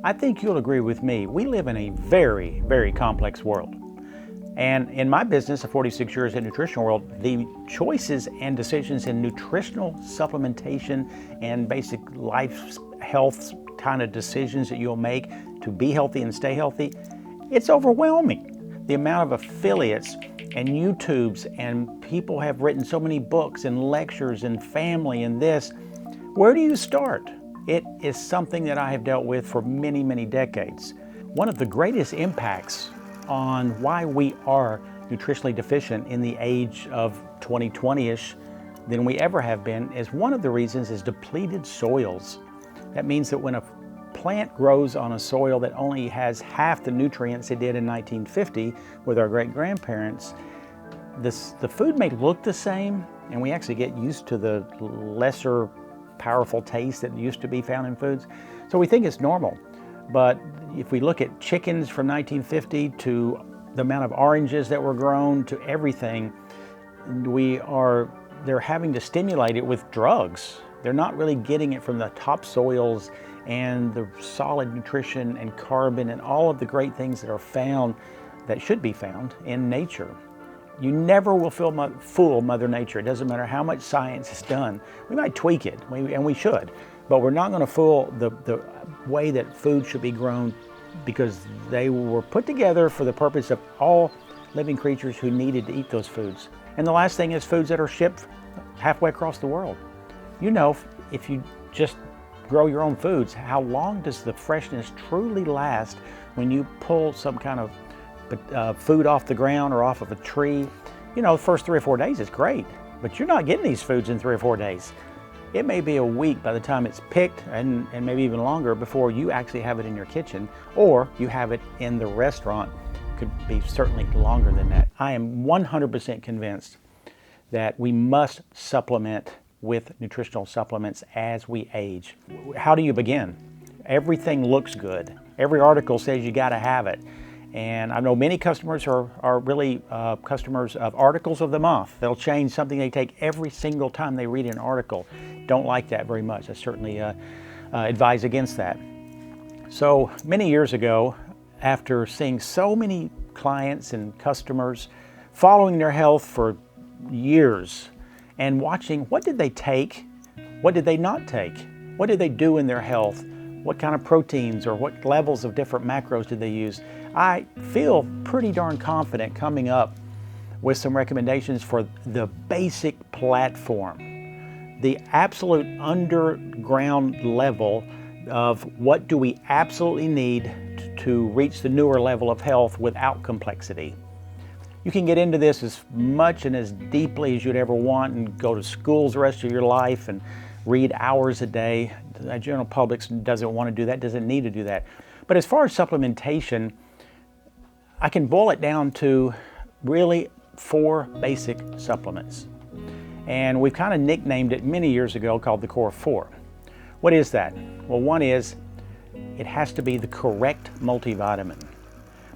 I think you'll agree with me. We live in a very, very complex world. And in my business of 46 years in the nutritional world, the choices and decisions in nutritional supplementation and basic life health kind of decisions that you'll make to be healthy and stay healthy, it's overwhelming. The amount of affiliates and YouTubes and people have written so many books and lectures and family and this. Where do you start? It is something that I have dealt with for many, many decades. One of the greatest impacts on why we are nutritionally deficient in the age of 2020-ish than we ever have been is one of the reasons is depleted soils. That means that when a plant grows on a soil that only has half the nutrients it did in 1950 with our great-grandparents, the food may look the same, and we actually get used to the lesser powerful taste that used to be found in foods. So we think it's normal. But if we look at chickens from 1950 to the amount of oranges that were grown to everything, they're having to stimulate it with drugs. They're not really getting it from the top soils and the solid nutrition and carbon and all of the great things that are found, that should be found in nature. You never will fool Mother Nature. It doesn't matter how much science is done. We might tweak it, and we should, but we're not going to fool the way that food should be grown, because they were put together for the purpose of all living creatures who needed to eat those foods. And the last thing is foods that are shipped halfway across the world. You know, if you just grow your own foods, how long does the freshness truly last when you pull some kind of food off the ground or off of a tree? You know, the first 3 or 4 days is great, but you're not getting these foods in 3 or 4 days. It may be a week by the time it's picked, and maybe even longer before you actually have it in your kitchen, or you have it in the restaurant. Could be certainly longer than that. I am 100% convinced that we must supplement with nutritional supplements as we age. How do you begin? Everything looks good. Every article says you gotta have it. And I know many customers are really customers of articles of the month. They'll change something they take every single time they read an article. Don't like that very much. I certainly advise against that. So many years ago, after seeing so many clients and customers following their health for years and watching what did they take, what did they not take, what did they do in their health, what kind of proteins or what levels of different macros did they use, I feel pretty darn confident coming up with some recommendations for the basic platform, the absolute underground level of what do we absolutely need to reach the newer level of health without complexity. You can get into this as much and as deeply as you'd ever want and go to schools the rest of your life and read hours a day. The general public doesn't want to do that, doesn't need to do that. But as far as supplementation, I can boil it down to really 4 basic supplements. And we've kind of nicknamed it many years ago called the Core 4. What is that? Well, one is it has to be the correct multivitamin.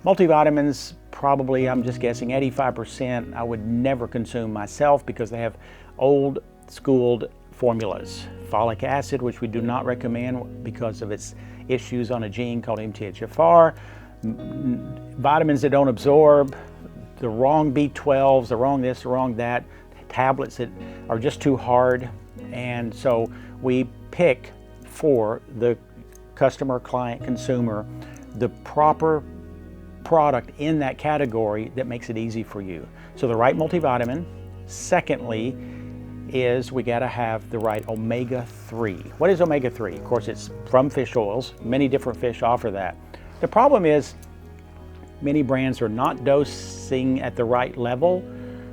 Multivitamins, probably, I'm just guessing, 85% I would never consume myself because they have old schooled formulas. Folic acid, which we do not recommend because of its issues on a gene called MTHFR, vitamins that don't absorb, the wrong B12s, the wrong this, the wrong that, tablets that are just too hard. And so we pick for the customer, client, consumer, the proper product in that category that makes it easy for you. So the right multivitamin. Secondly is we gotta have the right omega-3. What is omega-3? Of course, it's from fish oils. Many different fish offer that. The problem is many brands are not dosing at the right level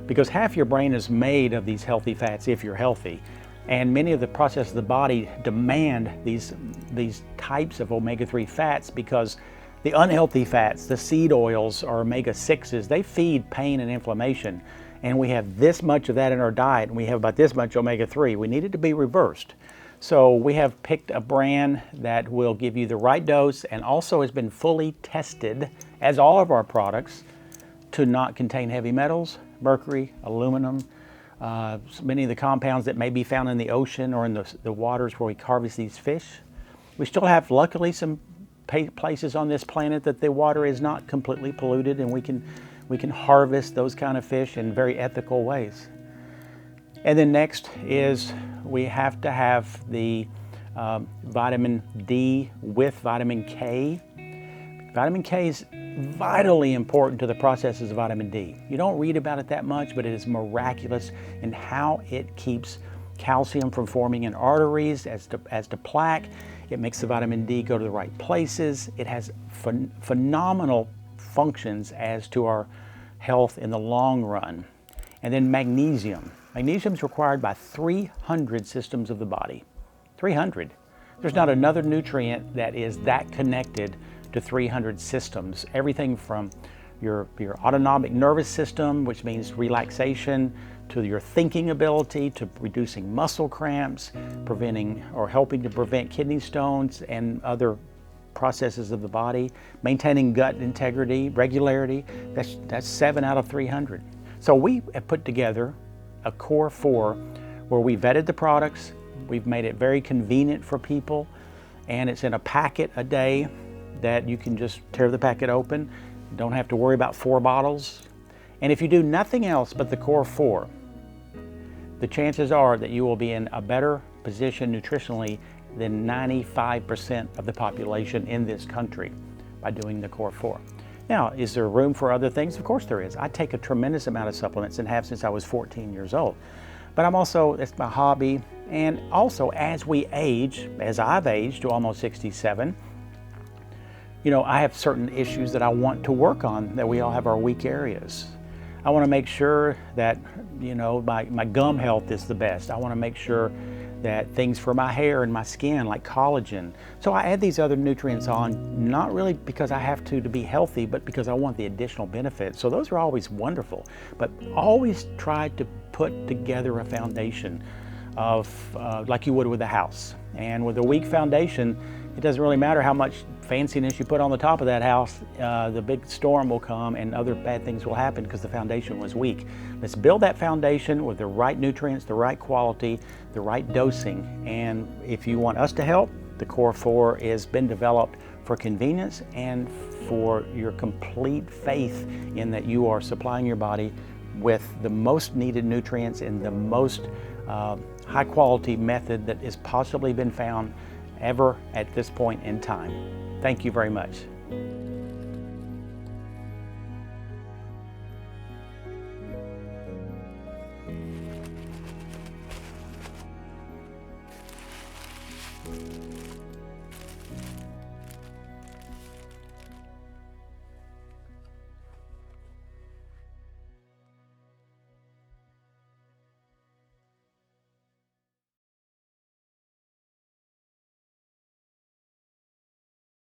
because half your brain is made of these healthy fats if you're healthy. And many of the processes of the body demand these types of omega-3 fats because the unhealthy fats, the seed oils or omega-6s, they feed pain and inflammation. And we have this much of that in our diet, and we have about this much omega-3. We need it to be reversed. So we have picked a brand that will give you the right dose and also has been fully tested, as all of our products, to not contain heavy metals, mercury, aluminum, many of the compounds that may be found in the ocean or in the waters where we harvest these fish. We still have, luckily, some places on this planet that the water is not completely polluted, and we can harvest those kind of fish in very ethical ways. And then next is we have to have the vitamin D with vitamin K. Vitamin K is vitally important to the processes of vitamin D. You don't read about it that much, but it is miraculous in how it keeps calcium from forming in arteries as to plaque. It makes the vitamin D go to the right places. It has phenomenal functions as to our health in the long run. And then magnesium. Magnesium is required by 300 systems of the body. 300. There's not another nutrient that is that connected to 300 systems. Everything from your autonomic nervous system, which means relaxation, to your thinking ability, to reducing muscle cramps, preventing or helping to prevent kidney stones and other processes of the body, maintaining gut integrity, regularity. That's 7 out of 300. So we have put together a core 4 where we vetted the products, we've made it very convenient for people, and it's in a packet a day that you can just tear the packet open. You don't have to worry about 4 bottles. And if you do nothing else but the core 4, the chances are that you will be in a better position nutritionally than 95% of the population in this country by doing the core 4. Now, is there room for other things? Of course there is. I take a tremendous amount of supplements and have since I was 14 years old. But it's my hobby. And also, as we age, as I've aged to almost 67, I have certain issues that I want to work on, that we all have our weak areas. I want to make sure that, my gum health is the best. I want to make sure that things for my hair and my skin, like collagen. So I add these other nutrients on, not really because I have to be healthy, but because I want the additional benefits. So those are always wonderful, but always try to put together a foundation of, like you would with a house. And with a weak foundation, it doesn't really matter how much fanciness you put on the top of that house, the big storm will come and other bad things will happen because the foundation was weak. Let's build that foundation with the right nutrients, the right quality, the right dosing. And if you want us to help, the Core 4 has been developed for convenience and for your complete faith in that you are supplying your body with the most needed nutrients in the most high quality method that has possibly been found ever at this point in time. Thank you very much.